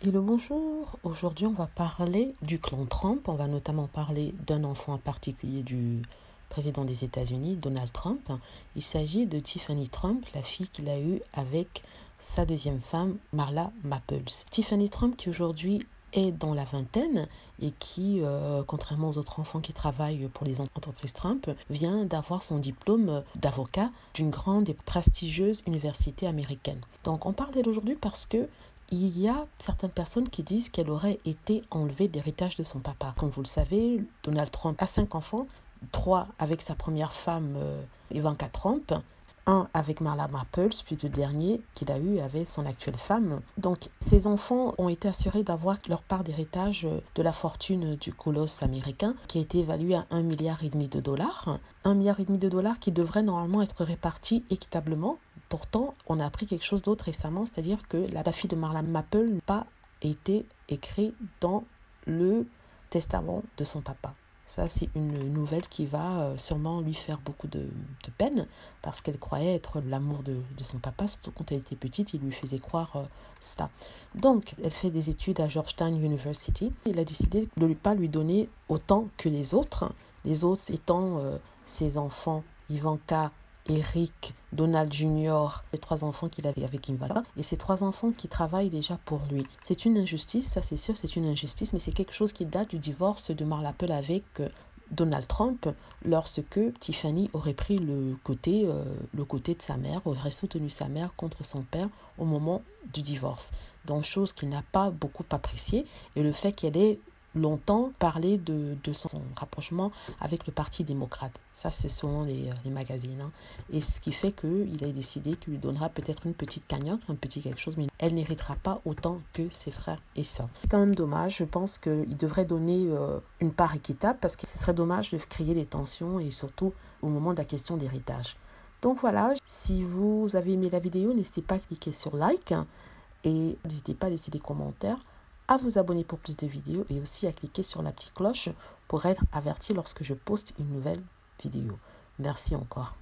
Hello, bonjour. Aujourd'hui, on va parler du clan Trump. On va notamment parler d'un enfant en particulier du président des États-Unis, Donald Trump. Il s'agit de Tiffany Trump, la fille qu'il a eue avec sa deuxième femme, Marla Maples. Tiffany Trump qui aujourd'hui est dans la vingtaine et qui, contrairement aux autres enfants qui travaillent pour les entreprises Trump, vient d'avoir son diplôme d'avocat d'une grande et prestigieuse université américaine. Donc on parle d'elle aujourd'hui parce que il y a certaines personnes qui disent qu'elle aurait été enlevée d'héritage de son papa. Comme vous le savez, Donald Trump a 5 enfants, 3 avec sa première femme Ivanka Trump, 1 avec Marla Maples, puis le dernier qu'il a eu avec son actuelle femme. Donc, ces enfants ont été assurés d'avoir leur part d'héritage de la fortune du colosse américain, qui a été évaluée à 1,5 milliard de dollars. 1,5 milliard de dollars qui devrait normalement être réparti équitablement. Pourtant, on a appris quelque chose d'autre récemment, c'est-à-dire que la fille de Marla Maples n'a pas été écrite dans le testament de son papa. Ça, c'est une nouvelle qui va sûrement lui faire beaucoup de peine parce qu'elle croyait être l'amour de son papa, surtout quand elle était petite, il lui faisait croire cela. Donc, elle fait des études à Georgetown University. Il a décidé de ne pas lui donner autant que les autres étant ses enfants, Ivanka, Eric, Donald Jr., les 3 enfants qu'il avait avec Ivanka, et ces 3 enfants qui travaillent déjà pour lui. C'est une injustice, ça c'est sûr, c'est une injustice, mais c'est quelque chose qui date du divorce de Marla Maples avec Donald Trump, lorsque Tiffany aurait pris le côté de sa mère, aurait soutenu sa mère contre son père au moment du divorce. Donc, chose qu'il n'a pas beaucoup appréciée, et le fait qu'elle ait longtemps parlé de son rapprochement avec le Parti démocrate. Ça, c'est selon les magazines. Et ce qui fait qu'il a décidé qu'il lui donnera peut-être une petite cagnotte, un petit quelque chose, mais elle n'héritera pas autant que ses frères et sœurs. C'est quand même dommage. Je pense qu'il devrait donner une part équitable parce que ce serait dommage de créer des tensions et surtout au moment de la question d'héritage. Donc voilà, si vous avez aimé la vidéo, n'hésitez pas à cliquer sur like et n'hésitez pas à laisser des commentaires, à vous abonner pour plus de vidéos et aussi à cliquer sur la petite cloche pour être averti lorsque je poste une nouvelle vidéo. Merci encore.